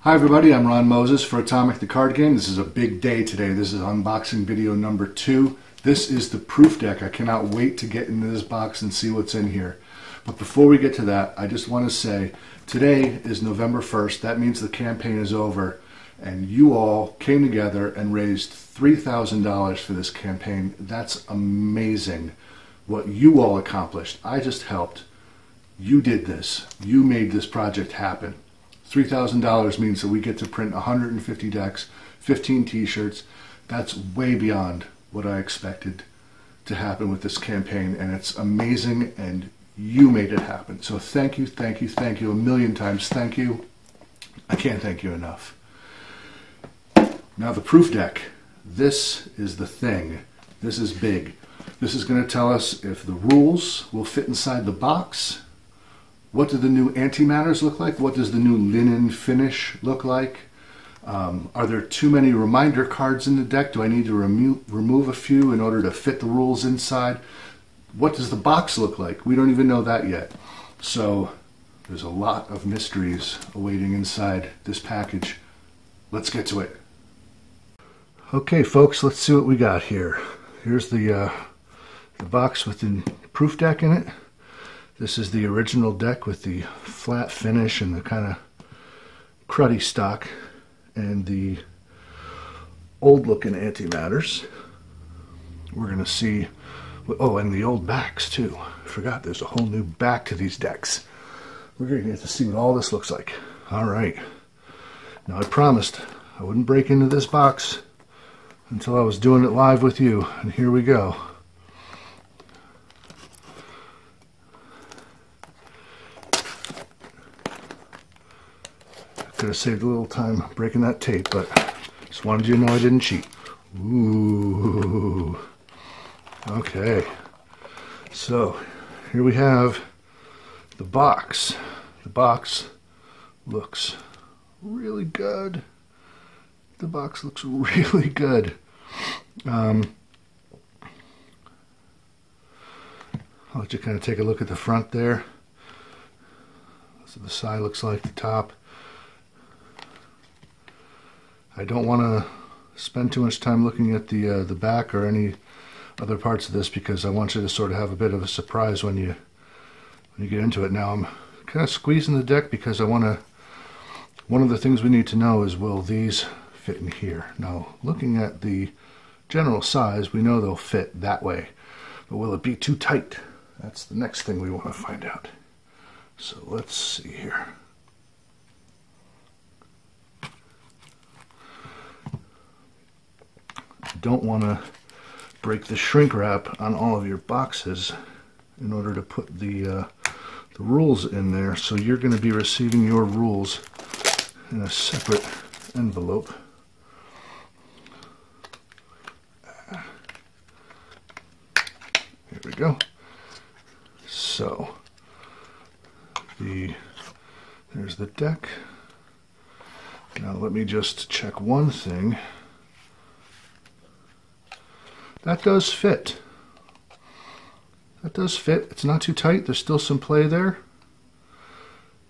Hi everybody, I'm Ron Moses for Atomic the Card Game. This is a big day today. This is unboxing video number 2. This is the proof deck. I cannot wait to get into this box and see what's in here. But before we get to that, I just want to say today is November 1st. That means the campaign is over and you all came together and raised $3,000 for this campaign. That's amazing what you all accomplished. I just helped. You did this. You made this project happen. $3,000 means that we get to print 150 decks, 15 t-shirts. That's way beyond what I expected to happen with this campaign, and it's amazing, and you made it happen. So thank you, thank you, thank you a million times. Thank you. I can't thank you enough. Now the proof deck. This is the thing. This is big. This is going to tell us if the rules will fit inside the box. What do the new antimatters look like? What does the new linen finish look like? Are there too many reminder cards in the deck? Do I need to remove a few in order to fit the rules inside? What does the box look like? We don't even know that yet. So there's a lot of mysteries awaiting inside this package. Let's get to it. Okay folks, let's see what we got here. Here's the box with the proof deck in it. This is the original deck with the flat finish and the kind of cruddy stock, and the old looking antimatters. We're going to see, oh, and the old backs too. I forgot there's a whole new back to these decks. We're going to get to see what all this looks like. All right. Now I promised I wouldn't break into this box until I was doing it live with you, and here we go. Could have saved a little time breaking that tape, but just wanted you to know I didn't cheat. Ooh. Okay. So here we have the box. The box looks really good. The box looks really good. I'll let you kind of take a look at the front there. That's what the side looks like, the top. I don't want to spend too much time looking at the back or any other parts of this, because I want you to sort of have a bit of a surprise when you get into it. Now I'm kind of squeezing the deck because I want to. One of the things we need to know is, will these fit in here? Now, looking at the general size, we know they'll fit that way, but will it be too tight? That's the next thing we want to find out. So let's see here. Don't want to break the shrink wrap on all of your boxes in order to put the rules in there. So you're going to be receiving your rules in a separate envelope. Here we go. So there's the deck. Now let me just check one thing. That does fit. That does fit. It's not too tight. There's still some play there.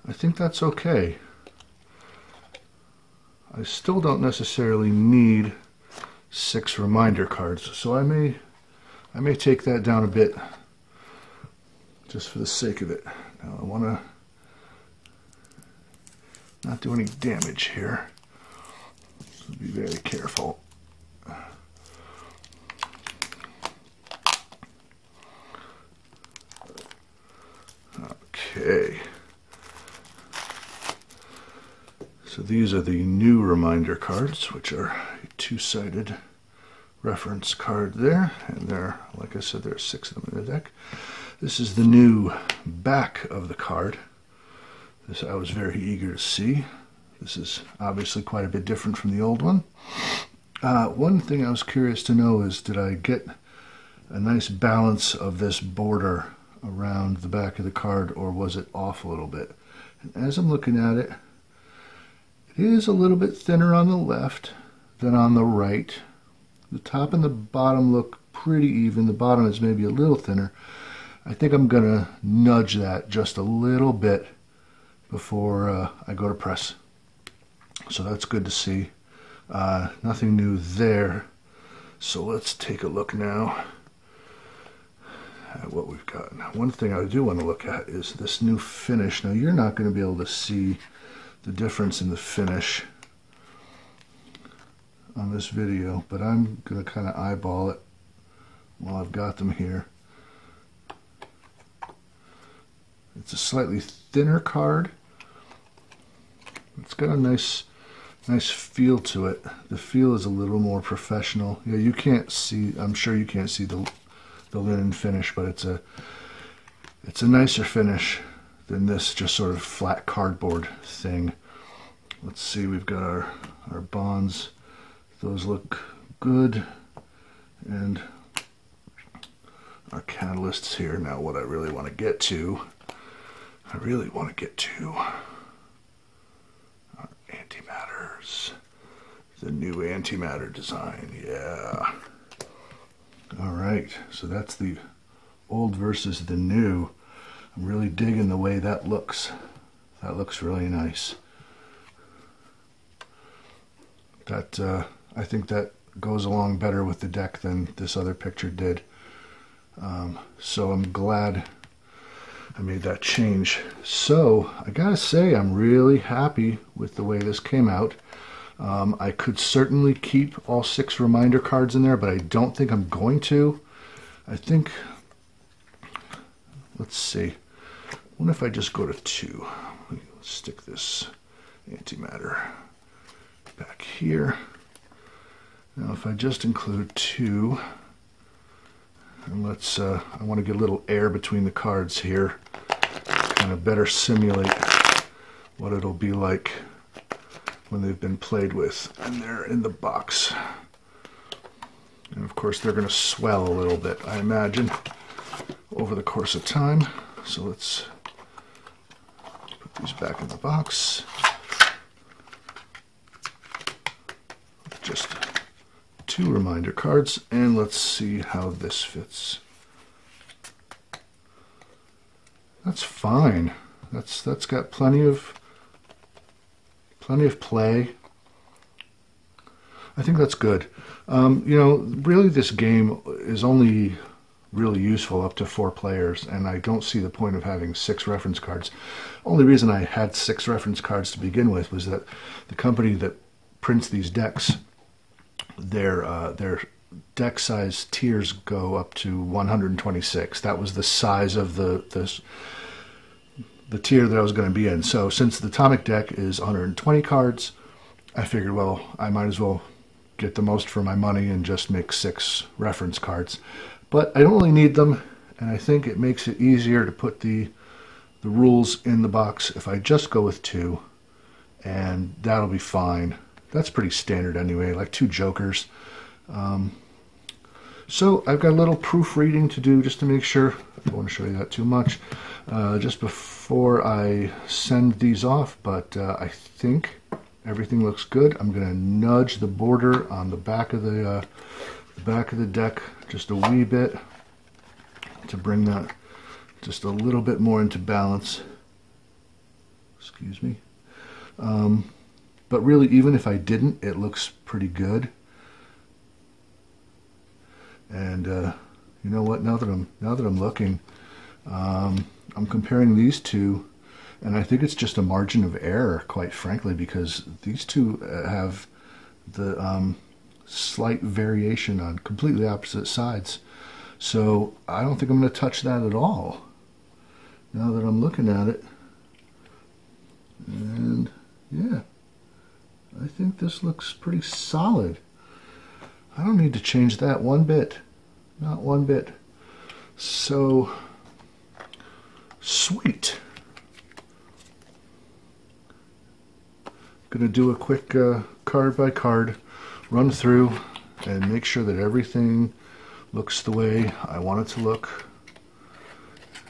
I think that's okay. I still don't necessarily need 6 reminder cards, so I may take that down a bit just for the sake of it. Now I want to not do any damage here, so be very careful. Okay, so these are the new reminder cards, which are a 2-sided reference card there, and there, like I said, there are 6 of them in the deck. This is the new back of the card. This I was very eager to see. This is obviously quite a bit different from the old one. One thing I was curious to know is, did I get a nice balance of this border around the back of the card, or was it off a little bit? And as I'm looking at it, it is a little bit thinner on the left than on the right. The top and the bottom look pretty even. The bottom is maybe a little thinner. I think I'm going to nudge that just a little bit before I go to press. So that's good to see. Nothing new there. So let's take a look now at what we've got. Now, one thing I do want to look at is this new finish. Now, you're not going to be able to see the difference in the finish on this video, but I'm going to kind of eyeball it while I've got them here. It's a slightly thinner card. It's got a nice feel to it. The feel is a little more professional. Yeah, you can't see, I'm sure you can't see the linen finish, but it's a nicer finish than this just sort of flat cardboard thing. Let's see, we've got our bonds. Those look good. And our catalysts here. Now what I really want to get to, our antimatters. The new antimatter design, yeah. Alright, so that's the old versus the new. I'm really digging the way that looks. That looks really nice. That I think that goes along better with the deck than this other picture did. So I'm glad I made that change. So I gotta say, I'm really happy with the way this came out. I could certainly keep all 6 reminder cards in there, but I don't think I'm going to. I think, let's see, what if I just go to 2? Let's stick this antimatter back here. Now if I just include 2, and let's, I want to get a little air between the cards here, kind of better simulate what it'll be like when they've been played with and they're in the box. And of course they're going to swell a little bit, I imagine, over the course of time. So let's put these back in the box. Just 2 reminder cards, and let's see how this fits. That's fine. That's got plenty of play. I think that's good. You know, really this game is only really useful up to 4 players, and I don't see the point of having 6 reference cards. Only reason I had 6 reference cards to begin with was that the company that prints these decks, their deck size tiers go up to 126. That was the size of the tier that I was going to be in. So since the Atomic deck is 120 cards, I figured, well, I might as well get the most for my money and just make 6 reference cards. But I don't really need them, and I think it makes it easier to put the rules in the box if I just go with 2, and that'll be fine. That's pretty standard anyway, like 2 jokers. So I've got a little proofreading to do just to make sure. I don't want to show you that too much just before I send these off, but I think everything looks good. I'm going to nudge the border on the back of the deck just a wee bit to bring that just a little bit more into balance. Excuse me. But really, even if I didn't, it looks pretty good. And you know what? Now that I'm looking, I'm comparing these two, and I think it's just a margin of error, quite frankly, because these two have the slight variation on completely opposite sides. So I don't think I'm going to touch that at all. Now that I'm looking at it, and yeah. I think this looks pretty solid. I don't need to change that one bit. Not one bit. So, sweet. Gonna do a quick card by card run through and make sure that everything looks the way I want it to look.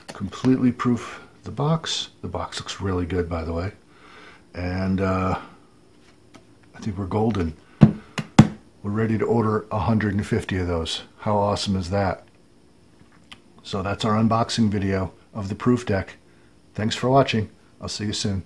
Completely proof the box. The box looks really good, by the way. And I think we're golden. We're ready to order 150 of those. How awesome is that? So that's our unboxing video of the proof deck. Thanks for watching. I'll see you soon.